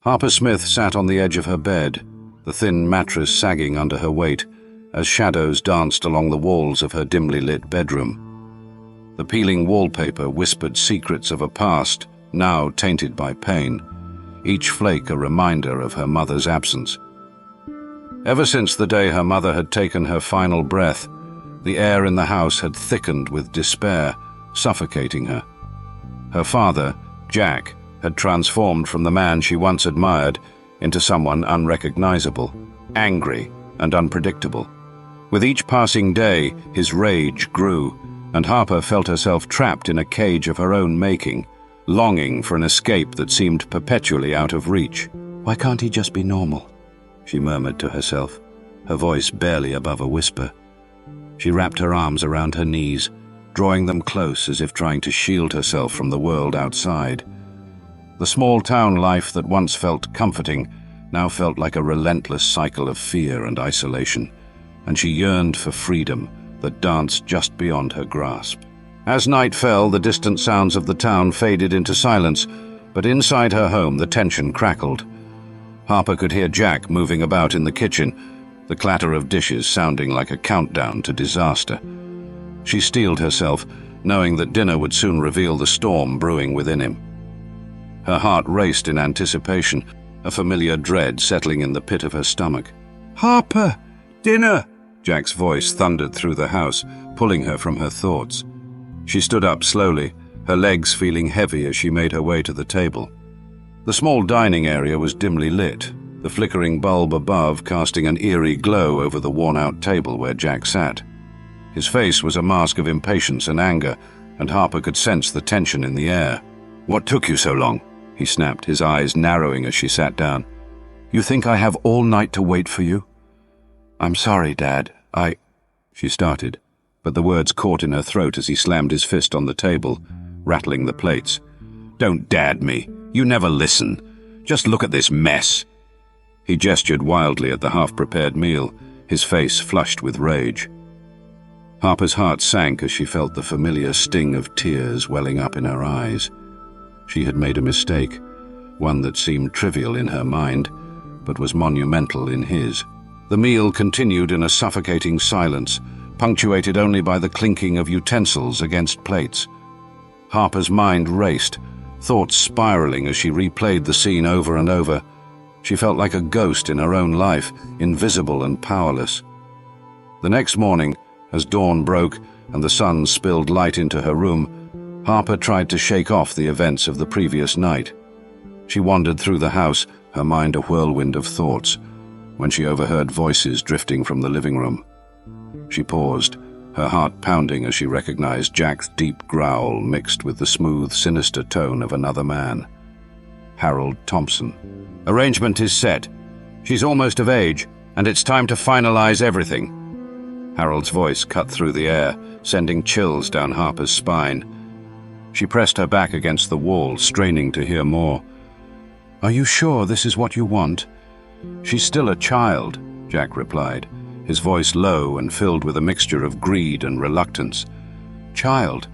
Harper Smith sat on the edge of her bed, the thin mattress sagging under her weight, as shadows danced along the walls of her dimly lit bedroom. The peeling wallpaper whispered secrets of a past now tainted by pain, each flake a reminder of her mother's absence. Ever since the day her mother had taken her final breath, the air in the house had thickened with despair, suffocating her. Her father, Jack, had transformed from the man she once admired into someone unrecognizable, angry and unpredictable. With each passing day, his rage grew, and Harper felt herself trapped in a cage of her own making, longing for an escape that seemed perpetually out of reach. "Why can't he just be normal?" she murmured to herself, her voice barely above a whisper. She wrapped her arms around her knees, drawing them close as if trying to shield herself from the world outside. The small-town life that once felt comforting now felt like a relentless cycle of fear and isolation, and she yearned for freedom that danced just beyond her grasp. As night fell, the distant sounds of the town faded into silence, but inside her home the tension crackled. Harper could hear Jack moving about in the kitchen, the clatter of dishes sounding like a countdown to disaster. She steeled herself, knowing that dinner would soon reveal the storm brewing within him. Her heart raced in anticipation, a familiar dread settling in the pit of her stomach. "Harper! Dinner!" Jack's voice thundered through the house, pulling her from her thoughts. She stood up slowly, her legs feeling heavy as she made her way to the table. The small dining area was dimly lit, the flickering bulb above casting an eerie glow over the worn-out table where Jack sat. His face was a mask of impatience and anger, and Harper could sense the tension in the air. "What took you so long?" he snapped, his eyes narrowing as she sat down. "You think I have all night to wait for you?" "I'm sorry, Dad. She started, but the words caught in her throat as he slammed his fist on the table, rattling the plates. "Don't dad me. You never listen. Just look at this mess." He gestured wildly at the half-prepared meal, his face flushed with rage. Harper's heart sank as she felt the familiar sting of tears welling up in her eyes. She had made a mistake, one that seemed trivial in her mind, but was monumental in his. The meal continued in a suffocating silence, punctuated only by the clinking of utensils against plates. Harper's mind raced, thoughts spiraling as she replayed the scene over and over. She felt like a ghost in her own life, invisible and powerless. The next morning, as dawn broke and the sun spilled light into her room, Harper tried to shake off the events of the previous night. She wandered through the house, her mind a whirlwind of thoughts, when she overheard voices drifting from the living room. She paused, her heart pounding as she recognized Jack's deep growl mixed with the smooth, sinister tone of another man. Harold Thompson. "Arrangement is set. She's almost of age, and it's time to finalize everything." Harold's voice cut through the air, sending chills down Harper's spine. She pressed her back against the wall, straining to hear more. "Are you sure this is what you want?" "She's still a child," Jack replied, his voice low and filled with a mixture of greed and reluctance. "Child?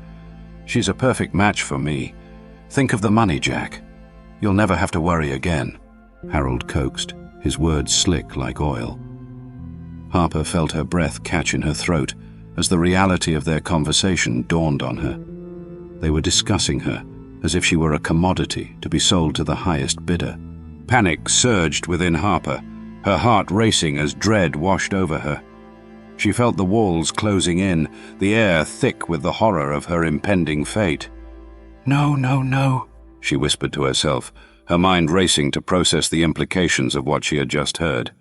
She's a perfect match for me. Think of the money, Jack. You'll never have to worry again," Harold coaxed, his words slick like oil. Harper felt her breath catch in her throat as the reality of their conversation dawned on her. They were discussing her as if she were a commodity to be sold to the highest bidder. Panic surged within Harper, her heart racing as dread washed over her. She felt the walls closing in, the air thick with the horror of her impending fate. "No, no, no," she whispered to herself, her mind racing to process the implications of what she had just heard.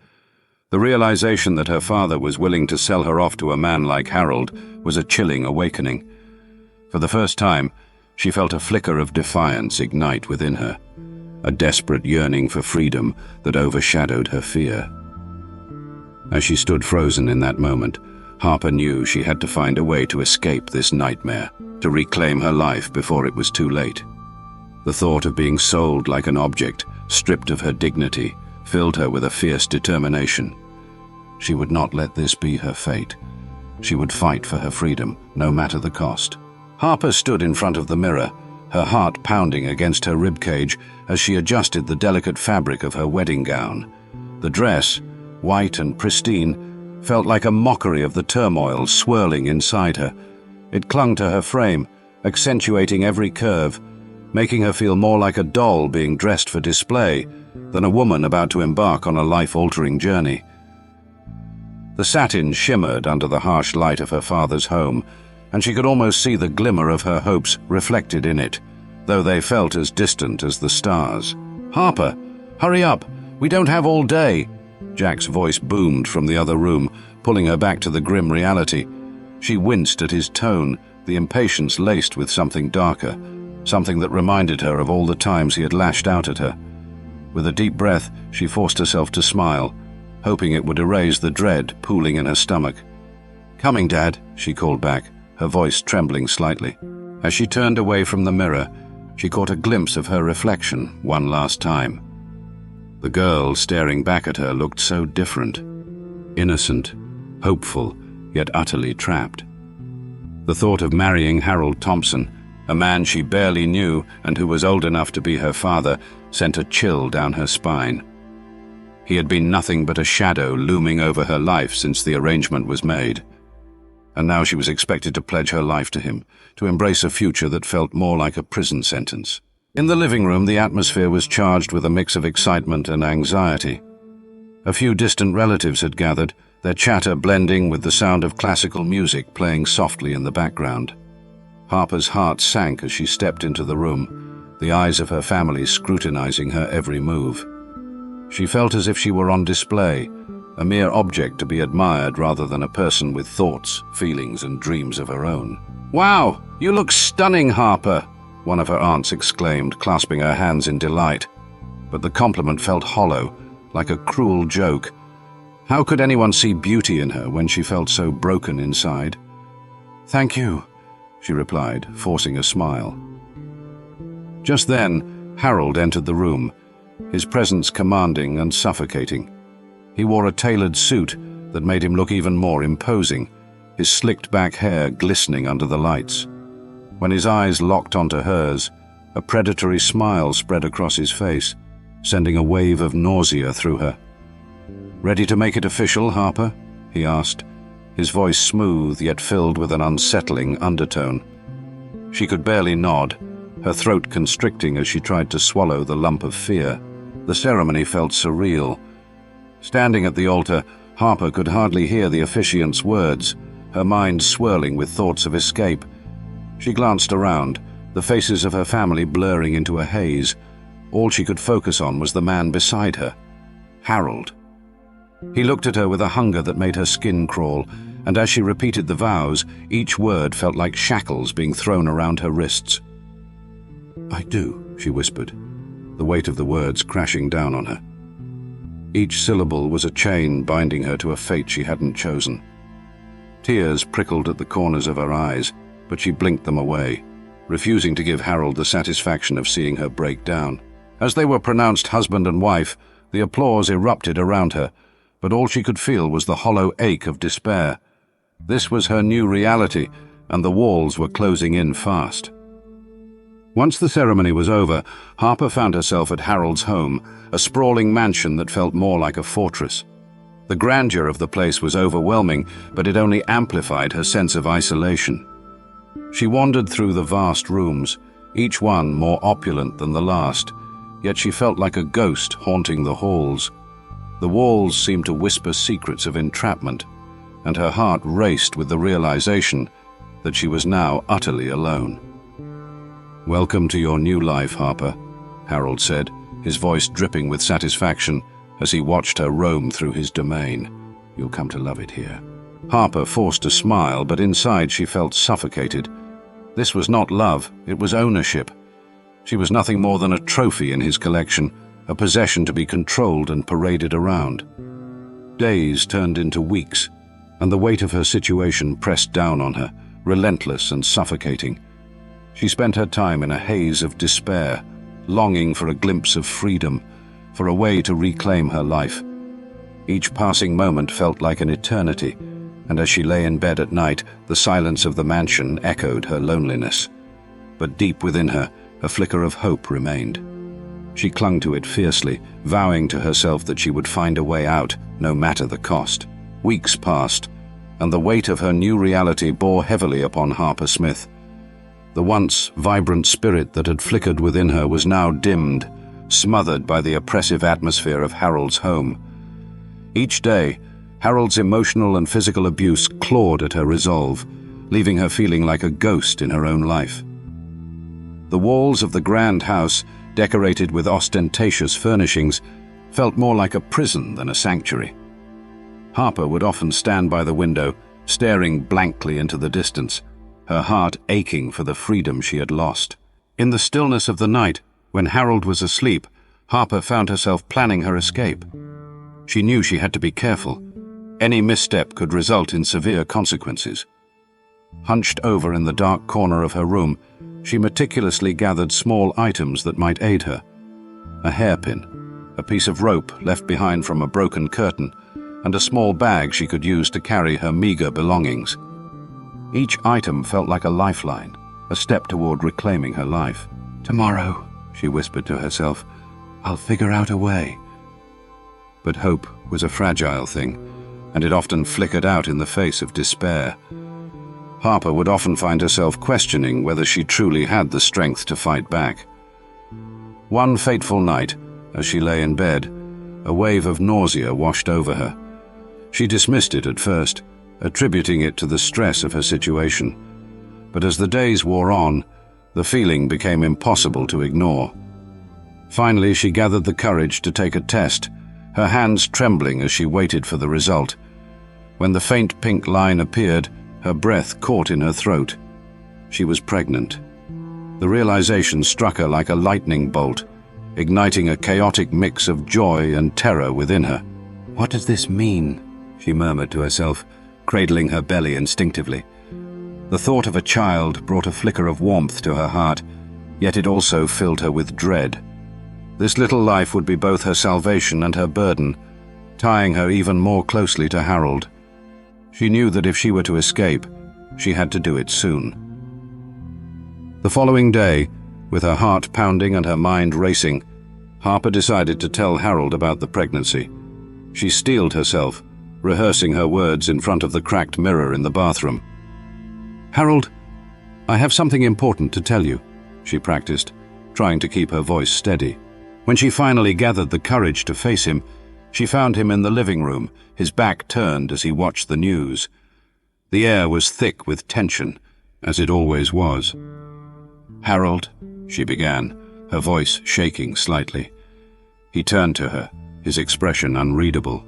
The realization that her father was willing to sell her off to a man like Harold was a chilling awakening. For the first time, she felt a flicker of defiance ignite within her, a desperate yearning for freedom that overshadowed her fear. As she stood frozen in that moment, Harper knew she had to find a way to escape this nightmare, to reclaim her life before it was too late. The thought of being sold like an object, stripped of her dignity, filled her with a fierce determination. She would not let this be her fate. She would fight for her freedom, no matter the cost. Harper stood in front of the mirror, her heart pounding against her ribcage as she adjusted the delicate fabric of her wedding gown. The dress, white and pristine, felt like a mockery of the turmoil swirling inside her. It clung to her frame, accentuating every curve, making her feel more like a doll being dressed for display than a woman about to embark on a life-altering journey. The satin shimmered under the harsh light of her father's home, and she could almost see the glimmer of her hopes reflected in it, though they felt as distant as the stars. "Harper, hurry up! We don't have all day!" Jack's voice boomed from the other room, pulling her back to the grim reality. She winced at his tone, the impatience laced with something darker, something that reminded her of all the times he had lashed out at her. With a deep breath, she forced herself to smile, hoping it would erase the dread pooling in her stomach. "Coming, Dad," she called back, her voice trembling slightly. As she turned away from the mirror, she caught a glimpse of her reflection one last time. The girl staring back at her looked so different. Innocent, hopeful, yet utterly trapped. The thought of marrying Harold Thompson, a man she barely knew and who was old enough to be her father, sent a chill down her spine. He had been nothing but a shadow looming over her life since the arrangement was made. And now she was expected to pledge her life to him, to embrace a future that felt more like a prison sentence. In the living room, the atmosphere was charged with a mix of excitement and anxiety. A few distant relatives had gathered, their chatter blending with the sound of classical music playing softly in the background. Harper's heart sank as she stepped into the room, the eyes of her family scrutinizing her every move. She felt as if she were on display, a mere object to be admired rather than a person with thoughts, feelings, and dreams of her own. "Wow, you look stunning, Harper," one of her aunts exclaimed, clasping her hands in delight. But the compliment felt hollow, like a cruel joke. How could anyone see beauty in her when she felt so broken inside? "Thank you," she replied, forcing a smile. Just then, Harold entered the room, his presence commanding and suffocating. He wore a tailored suit that made him look even more imposing, his slicked-back hair glistening under the lights. When his eyes locked onto hers, a predatory smile spread across his face, sending a wave of nausea through her. "Ready to make it official, Harper?" he asked, his voice smooth yet filled with an unsettling undertone. She could barely nod, her throat constricting as she tried to swallow the lump of fear. The ceremony felt surreal. Standing at the altar, Harper could hardly hear the officiant's words, her mind swirling with thoughts of escape. She glanced around, the faces of her family blurring into a haze. All she could focus on was the man beside her, Harold. He looked at her with a hunger that made her skin crawl, and as she repeated the vows, each word felt like shackles being thrown around her wrists. "I do," she whispered, the weight of the words crashing down on her. Each syllable was a chain binding her to a fate she hadn't chosen. Tears prickled at the corners of her eyes, but she blinked them away, refusing to give Harold the satisfaction of seeing her break down. As they were pronounced husband and wife, the applause erupted around her, but all she could feel was the hollow ache of despair. This was her new reality, and the walls were closing in fast. Once the ceremony was over, Harper found herself at Harold's home, a sprawling mansion that felt more like a fortress. The grandeur of the place was overwhelming, but it only amplified her sense of isolation. She wandered through the vast rooms, each one more opulent than the last, yet she felt like a ghost haunting the halls. The walls seemed to whisper secrets of entrapment, and her heart raced with the realization that she was now utterly alone. "Welcome to your new life, Harper," Harold said, his voice dripping with satisfaction as he watched her roam through his domain. "You'll come to love it here." Harper forced a smile, but inside she felt suffocated. This was not love, it was ownership. She was nothing more than a trophy in his collection, a possession to be controlled and paraded around. Days turned into weeks, and the weight of her situation pressed down on her, relentless and suffocating. She spent her time in a haze of despair, longing for a glimpse of freedom, for a way to reclaim her life. Each passing moment felt like an eternity, and as she lay in bed at night, the silence of the mansion echoed her loneliness. but deep within her, a flicker of hope remained. She clung to it fiercely, vowing to herself that she would find a way out, no matter the cost. Weeks passed, and the weight of her new reality bore heavily upon Harper Smith. The once vibrant spirit that had flickered within her was now dimmed, smothered by the oppressive atmosphere of Harold's home. Each day, Harold's emotional and physical abuse clawed at her resolve, leaving her feeling like a ghost in her own life. The walls of the grand house, decorated with ostentatious furnishings, felt more like a prison than a sanctuary. Harper would often stand by the window, staring blankly into the distance, her heart aching for the freedom she had lost. In the stillness of the night, when Harold was asleep, Harper found herself planning her escape. She knew she had to be careful. Any misstep could result in severe consequences. Hunched over in the dark corner of her room, she meticulously gathered small items that might aid her. A hairpin, a piece of rope left behind from a broken curtain, and a small bag she could use to carry her meager belongings. Each item felt like a lifeline, a step toward reclaiming her life. "Tomorrow," she whispered to herself, "I'll figure out a way." But hope was a fragile thing, and it often flickered out in the face of despair. Harper would often find herself questioning whether she truly had the strength to fight back. One fateful night, as she lay in bed, a wave of nausea washed over her. She dismissed it at first, attributing it to the stress of her situation. But as the days wore on, the feeling became impossible to ignore. Finally, she gathered the courage to take a test, her hands trembling as she waited for the result. When the faint pink line appeared, her breath caught in her throat. She was pregnant. The realization struck her like a lightning bolt, igniting a chaotic mix of joy and terror within her. "What does this mean?" she murmured to herself, cradling her belly instinctively. The thought of a child brought a flicker of warmth to her heart, yet it also filled her with dread. This little life would be both her salvation and her burden, tying her even more closely to Harold. She knew that if she were to escape, she had to do it soon. The following day, with her heart pounding and her mind racing, Harper decided to tell Harold about the pregnancy. She steeled herself, rehearsing her words in front of the cracked mirror in the bathroom. "Harold, I have something important to tell you," she practiced, trying to keep her voice steady. When she finally gathered the courage to face him, she found him in the living room, his back turned as he watched the news. The air was thick with tension, as it always was. "Harold," she began, her voice shaking slightly. He turned to her, his expression unreadable.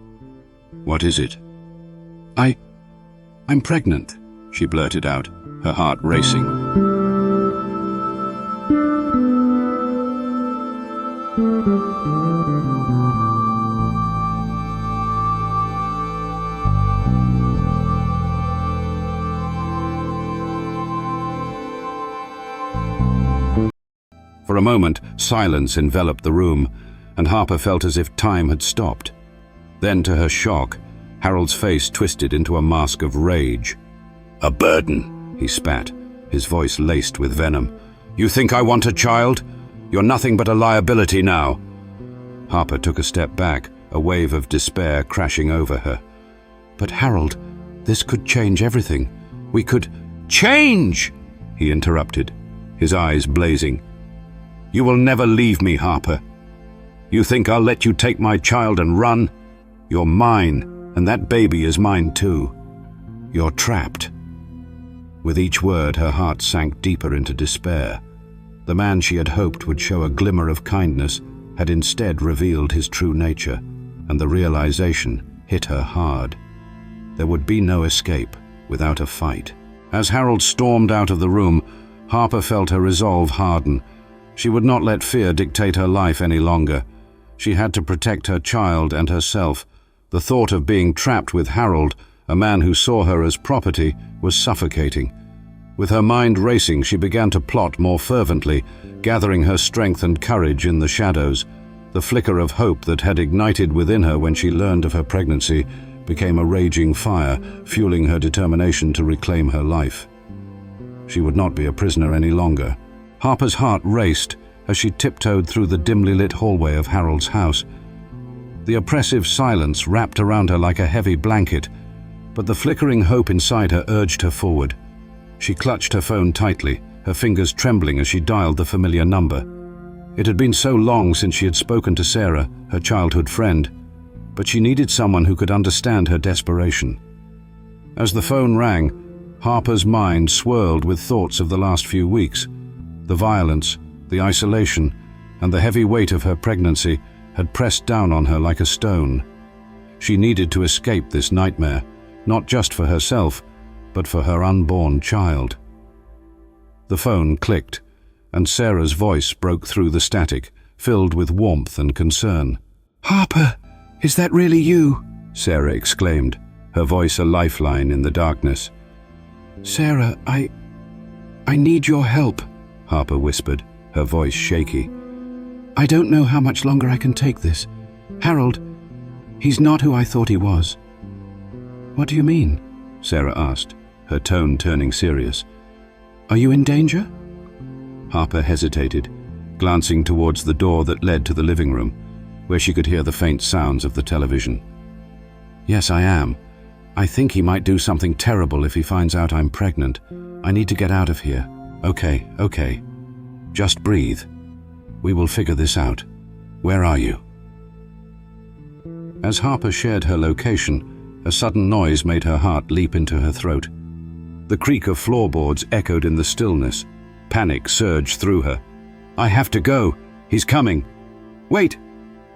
"What is it?" I'm pregnant," she blurted out, her heart racing. For a moment, silence enveloped the room, and Harper felt as if time had stopped. Then, to her shock, Harold's face twisted into a mask of rage. "A burden," he spat, his voice laced with venom. "You think I want a child? You're nothing but a liability now." Harper took a step back, a wave of despair crashing over her. "But Harold, this could change everything. We could—" "Change!" he interrupted, his eyes blazing. "You will never leave me, Harper. You think I'll let you take my child and run? You're mine, and that baby is mine too. You're trapped." With each word, her heart sank deeper into despair. The man she had hoped would show a glimmer of kindness had instead revealed his true nature, and the realization hit her hard. There would be no escape without a fight. As Harold stormed out of the room, Harper felt her resolve harden. She would not let fear dictate her life any longer. She had to protect her child and herself. The thought of being trapped with Harold, a man who saw her as property, was suffocating. With her mind racing, she began to plot more fervently, gathering her strength and courage in the shadows. The flicker of hope that had ignited within her when she learned of her pregnancy became a raging fire, fueling her determination to reclaim her life. She would not be a prisoner any longer. Harper's heart raced as she tiptoed through the dimly lit hallway of Harold's house. The oppressive silence wrapped around her like a heavy blanket, but the flickering hope inside her urged her forward. She clutched her phone tightly, her fingers trembling as she dialed the familiar number. It had been so long since she had spoken to Sarah, her childhood friend, but she needed someone who could understand her desperation. As the phone rang, Harper's mind swirled with thoughts of the last few weeks. The violence, the isolation, and the heavy weight of her pregnancy had pressed down on her like a stone. She needed to escape this nightmare, not just for herself, but for her unborn child. The phone clicked, and Sarah's voice broke through the static, filled with warmth and concern. "Harper, is that really you?" Sarah exclaimed, her voice a lifeline in the darkness. "Sarah, I need your help," Harper whispered, her voice shaky. "I don't know how much longer I can take this. Harold, he's not who I thought he was." "What do you mean?" Sarah asked, her tone turning serious. "Are you in danger?" Harper hesitated, glancing towards the door that led to the living room, where she could hear the faint sounds of the television. "Yes, I am. I think he might do something terrible if he finds out I'm pregnant. I need to get out of here." Okay. Just breathe. We will figure this out. Where are you?" As Harper shared her location, a sudden noise made her heart leap into her throat. The creak of floorboards echoed in the stillness. Panic surged through her. "I have to go. He's coming." "Wait!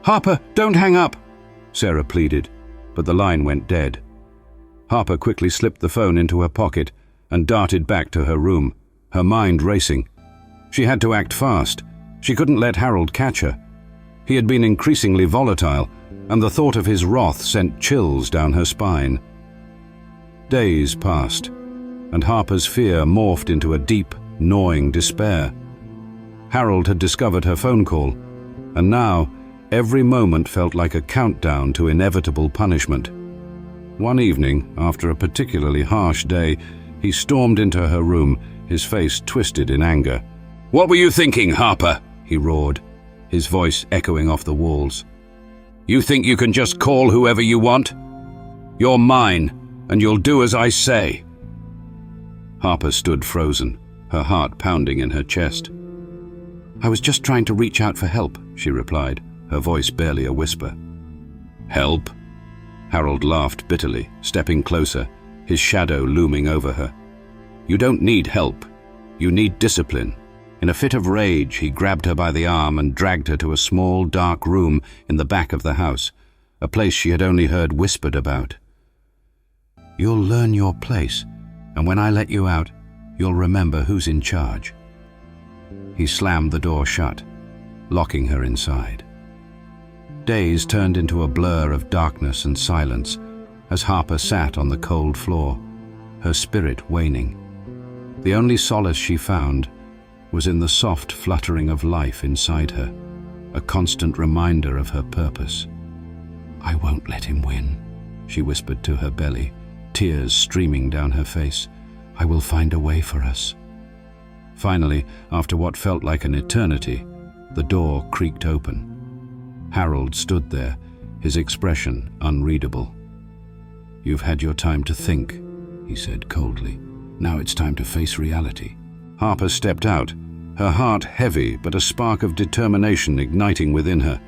Harper, don't hang up!" Sarah pleaded, but the line went dead. Harper quickly slipped the phone into her pocket and darted back to her room, her mind racing. She had to act fast. She couldn't let Harold catch her. He had been increasingly volatile, and the thought of his wrath sent chills down her spine. Days passed, and Harper's fear morphed into a deep, gnawing despair. Harold had discovered her phone call, and now every moment felt like a countdown to inevitable punishment. One evening, after a particularly harsh day, he stormed into her room, his face twisted in anger. "What were you thinking, Harper?" he roared, his voice echoing off the walls. "You think you can just call whoever you want? You're mine, and you'll do as I say." Harper stood frozen, her heart pounding in her chest. "I was just trying to reach out for help," she replied, her voice barely a whisper. "Help?" Harold laughed bitterly, stepping closer, his shadow looming over her. "You don't need help. You need discipline." In a fit of rage, he grabbed her by the arm and dragged her to a small, dark room in the back of the house, a place she had only heard whispered about. "You'll learn your place, and when I let you out, you'll remember who's in charge." He slammed the door shut, locking her inside. Days turned into a blur of darkness and silence as Harper sat on the cold floor, her spirit waning. The only solace she found was in the soft fluttering of life inside her, a constant reminder of her purpose. "I won't let him win," she whispered to her belly, tears streaming down her face. "I will find a way for us." Finally, after what felt like an eternity, the door creaked open. Harold stood there, his expression unreadable. "You've had your time to think," he said coldly. "Now it's time to face reality." Harper stepped out, her heart heavy but a spark of determination igniting within her.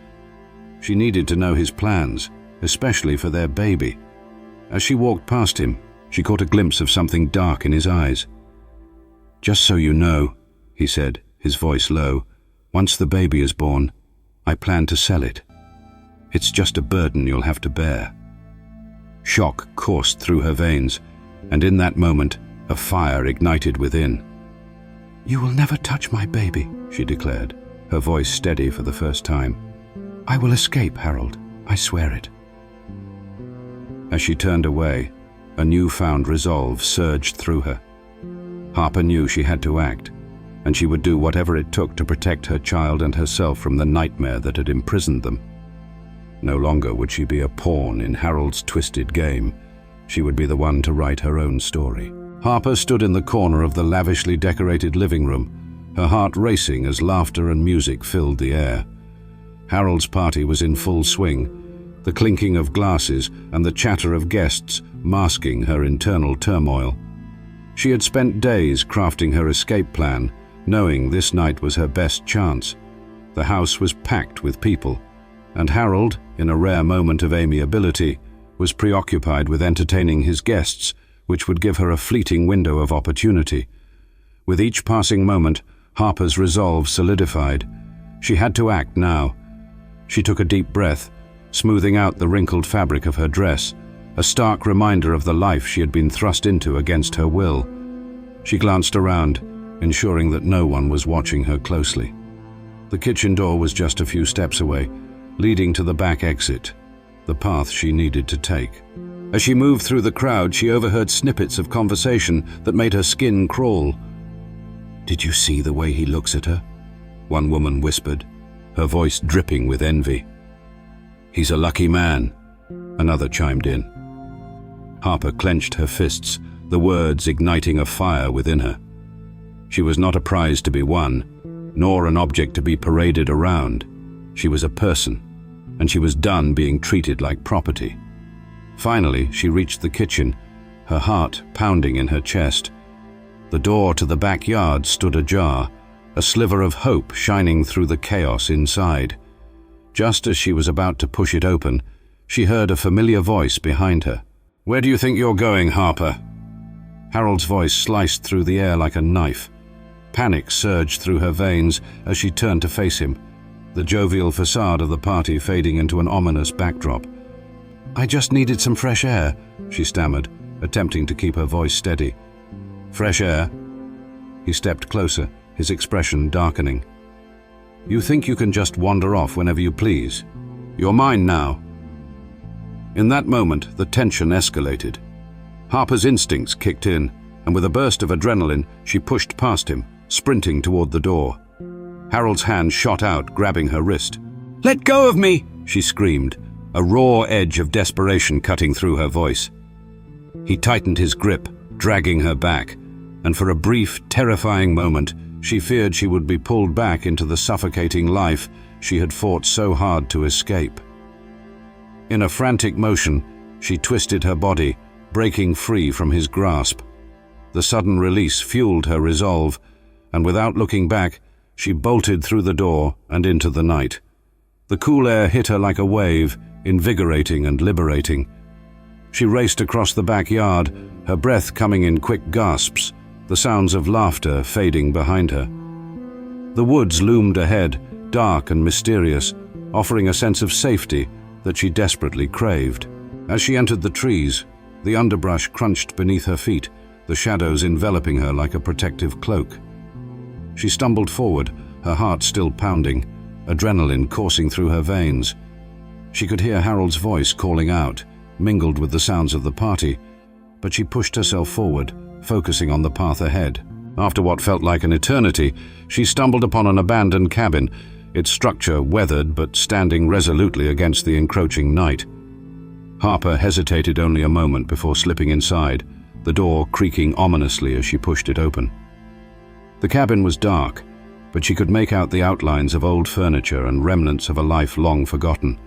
She needed to know his plans, especially for their baby. As she walked past him, she caught a glimpse of something dark in his eyes. "Just so you know," he said, his voice low, "once the baby is born, I plan to sell it. It's just a burden you'll have to bear." Shock coursed through her veins, and in that moment, a fire ignited within. "You will never touch my baby," she declared, her voice steady for the first time. "I will escape, Harold. I swear it." As she turned away, a newfound resolve surged through her. Harper knew she had to act, and she would do whatever it took to protect her child and herself from the nightmare that had imprisoned them. No longer would she be a pawn in Harold's twisted game. She would be the one to write her own story. Harper stood in the corner of the lavishly decorated living room, her heart racing as laughter and music filled the air. Harold's party was in full swing, the clinking of glasses and the chatter of guests masking her internal turmoil. She had spent days crafting her escape plan, knowing this night was her best chance. The house was packed with people, and Harold, in a rare moment of amiability, was preoccupied with entertaining his guests, which would give her a fleeting window of opportunity. With each passing moment, Harper's resolve solidified. She had to act now. She took a deep breath, smoothing out the wrinkled fabric of her dress, a stark reminder of the life she had been thrust into against her will. She glanced around, ensuring that no one was watching her closely. The kitchen door was just a few steps away, leading to the back exit, the path she needed to take. As she moved through the crowd, she overheard snippets of conversation that made her skin crawl. "Did you see the way he looks at her?" one woman whispered, her voice dripping with envy. "He's a lucky man," another chimed in. Harper clenched her fists, the words igniting a fire within her. She was not a prize to be won, nor an object to be paraded around. She was a person, and she was done being treated like property. Finally, she reached the kitchen, her heart pounding in her chest. The door to the backyard stood ajar, a sliver of hope shining through the chaos inside. Just as she was about to push it open, she heard a familiar voice behind her. "Where do you think you're going, Harper?" Harold's voice sliced through the air like a knife. Panic surged through her veins as she turned to face him, the jovial facade of the party fading into an ominous backdrop. "I just needed some fresh air," she stammered, attempting to keep her voice steady. "Fresh air?" He stepped closer, his expression darkening. "You think you can just wander off whenever you please? You're mine now." In that moment, the tension escalated. Harper's instincts kicked in, and with a burst of adrenaline, she pushed past him, sprinting toward the door. Harold's hand shot out, grabbing her wrist. "Let go of me!" she screamed, a raw edge of desperation cutting through her voice. He tightened his grip, dragging her back, and for a brief, terrifying moment, she feared she would be pulled back into the suffocating life she had fought so hard to escape. In a frantic motion, she twisted her body, breaking free from his grasp. The sudden release fueled her resolve, and without looking back, she bolted through the door and into the night. The cool air hit her like a wave, invigorating and liberating. She raced across the backyard, her breath coming in quick gasps, the sounds of laughter fading behind her. The woods loomed ahead, dark and mysterious, offering a sense of safety that she desperately craved. As she entered the trees, the underbrush crunched beneath her feet, the shadows enveloping her like a protective cloak. She stumbled forward, her heart still pounding, adrenaline coursing through her veins. She could hear Harold's voice calling out, mingled with the sounds of the party, but she pushed herself forward, focusing on the path ahead. After what felt like an eternity, she stumbled upon an abandoned cabin, its structure weathered but standing resolutely against the encroaching night. Harper hesitated only a moment before slipping inside, the door creaking ominously as she pushed it open. The cabin was dark, but she could make out the outlines of old furniture and remnants of a life long forgotten.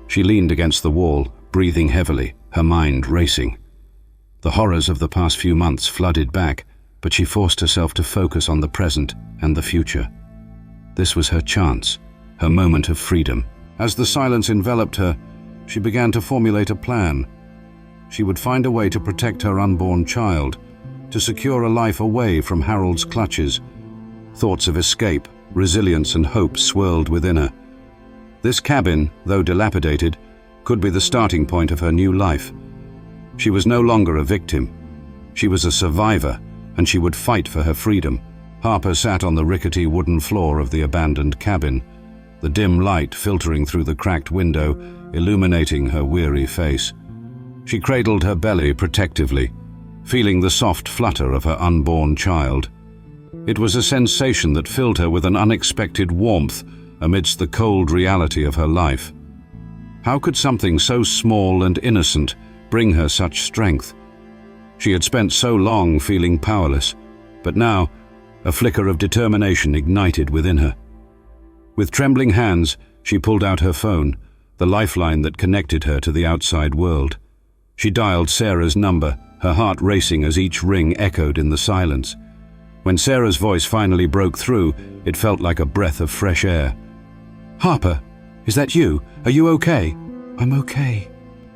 She leaned against the wall, breathing heavily, her mind racing. The horrors of the past few months flooded back, but she forced herself to focus on the present and the future. This was her chance, her moment of freedom. As the silence enveloped her, she began to formulate a plan. She would find a way to protect her unborn child, to secure a life away from Harold's clutches. Thoughts of escape, resilience and hope swirled within her. This cabin, though dilapidated, could be the starting point of her new life. She was no longer a victim. She was a survivor, and she would fight for her freedom. Harper sat on the rickety wooden floor of the abandoned cabin, the dim light filtering through the cracked window, illuminating her weary face. She cradled her belly protectively, feeling the soft flutter of her unborn child. It was a sensation that filled her with an unexpected warmth amidst the cold reality of her life. How could something so small and innocent bring her such strength? She had spent so long feeling powerless, but now A flicker of determination ignited within her. With trembling hands, she pulled out her phone, the lifeline that connected her to the outside world. She dialed Sarah's number, her heart racing as each ring echoed in the silence. When Sarah's voice finally broke through, it felt like a breath of fresh air. "Harper, is that you? Are you okay?" "I'm okay,"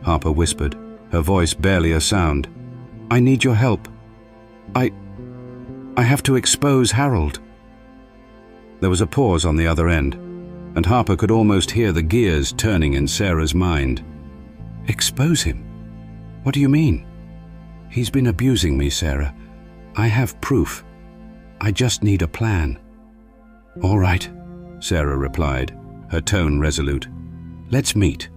Harper whispered, her voice barely a sound. "I need your help. I have to expose Harold." There was a pause on the other end, and Harper could almost hear the gears turning in Sarah's mind. "Expose him? What do you mean?" "He's been abusing me, Sarah. I have proof. I just need a plan." "All right," Sarah replied, her tone resolute. "Let's meet.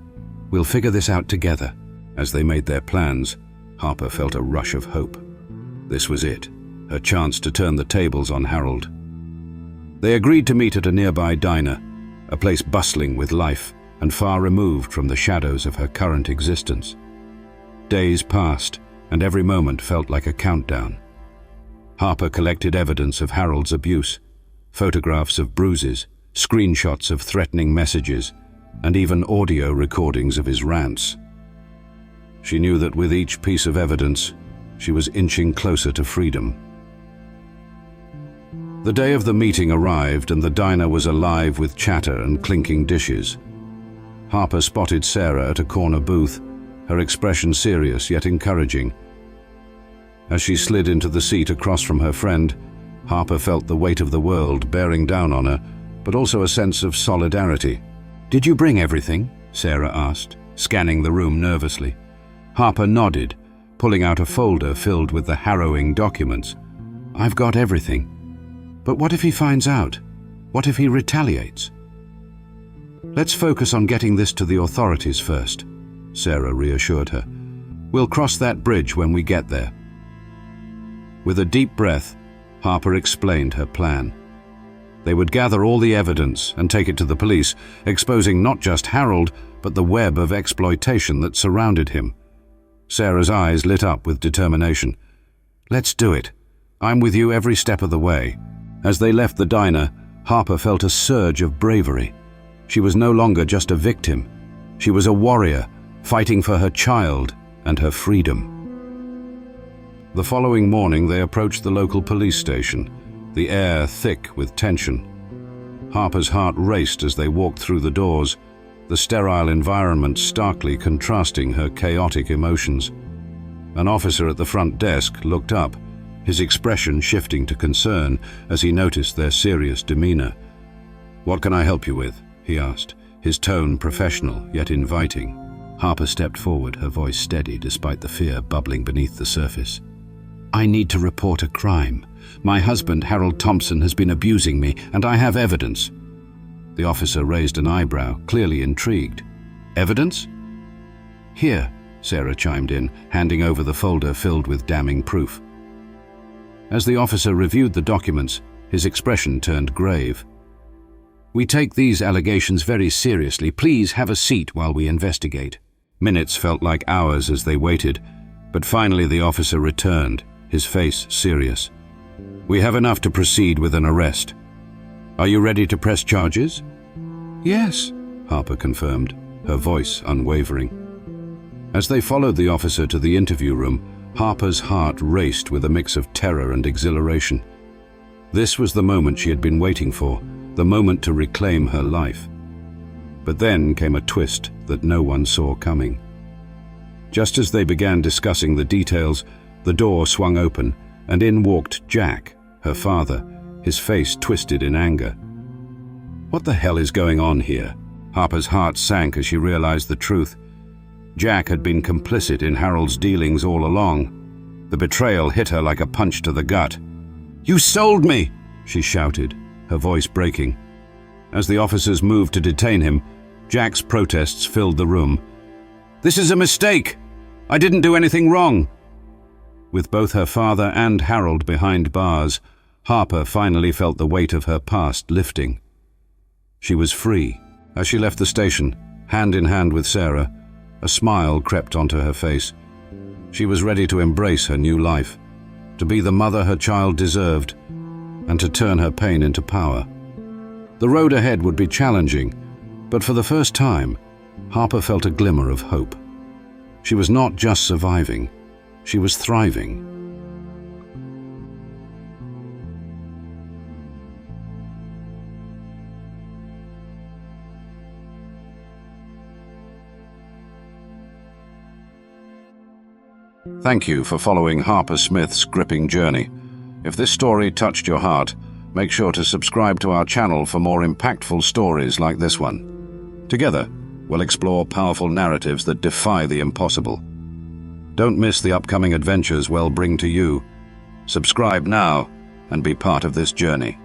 We'll figure this out together." As they made their plans, Harper felt a rush of hope. This was it, her chance to turn the tables on Harold. They agreed to meet at a nearby diner, a place bustling with life and far removed from the shadows of her current existence. Days passed, and every moment felt like a countdown. Harper collected evidence of Harold's abuse, photographs of bruises, screenshots of threatening messages, and even audio recordings of his rants. She knew that with each piece of evidence, she was inching closer to freedom. The day of the meeting arrived, and the diner was alive with chatter and clinking dishes. Harper spotted Sarah at a corner booth, her expression serious yet encouraging. As she slid into the seat across from her friend, Harper felt the weight of the world bearing down on her, but also a sense of solidarity. "Did you bring everything?" Sarah asked, scanning the room nervously. Harper nodded, pulling out a folder filled with the harrowing documents. "I've got everything. But what if he finds out? What if he retaliates?" "Let's focus on getting this to the authorities first," Sarah reassured her. "We'll cross that bridge when we get there." With a deep breath, Harper explained her plan. They would gather all the evidence and take it to the police, exposing not just Harold, but the web of exploitation that surrounded him. Sarah's eyes lit up with determination. "Let's do it. I'm with you every step of the way." As they left the diner, Harper felt a surge of bravery. She was no longer just a victim. She was a warrior, fighting for her child and her freedom. The following morning, they approached the local police station, the air thick with tension. Harper's heart raced as they walked through the doors, the sterile environment starkly contrasting her chaotic emotions. An officer at the front desk looked up, his expression shifting to concern as he noticed their serious demeanor. "What can I help you with?" he asked, his tone professional yet inviting. Harper stepped forward, her voice steady despite the fear bubbling beneath the surface. "I need to report a crime. My husband, Harold Thompson, has been abusing me, and I have evidence." The officer raised an eyebrow, clearly intrigued. "Evidence?" "Here," Sarah chimed in, handing over the folder filled with damning proof. As the officer reviewed the documents, his expression turned grave. "We take these allegations very seriously. Please have a seat while we investigate." Minutes felt like hours as they waited, but finally the officer returned, his face serious. "We have enough to proceed with an arrest. Are you ready to press charges?" "Yes," Harper confirmed, her voice unwavering. As they followed the officer to the interview room, Harper's heart raced with a mix of terror and exhilaration. This was the moment she had been waiting for, the moment to reclaim her life. But then came a twist that no one saw coming. Just as they began discussing the details, the door swung open, and in walked Jack, her father, his face twisted in anger. What the hell is going on here? Harper's heart sank as she realized the truth. Jack had been complicit in Harold's dealings all along. The betrayal hit her like a punch to the gut. "You sold me!" she shouted, her voice breaking. As the officers moved to detain him, Jack's protests filled the room. "This is a mistake! I didn't do anything wrong!" With both her father and Harold behind bars, Harper finally felt the weight of her past lifting. She was free. As she left the station, hand in hand with Sarah, a smile crept onto her face. She was ready to embrace her new life, to be the mother her child deserved. and to turn her pain into power. The road ahead would be challenging, but for the first time, Harper felt a glimmer of hope. She was not just surviving, she was thriving. Thank you for following Harper Smith's gripping journey. If this story touched your heart, make sure to subscribe to our channel for more impactful stories like this one. Together, we'll explore powerful narratives that defy the impossible. Don't miss the upcoming adventures we'll bring to you. Subscribe now and be part of this journey.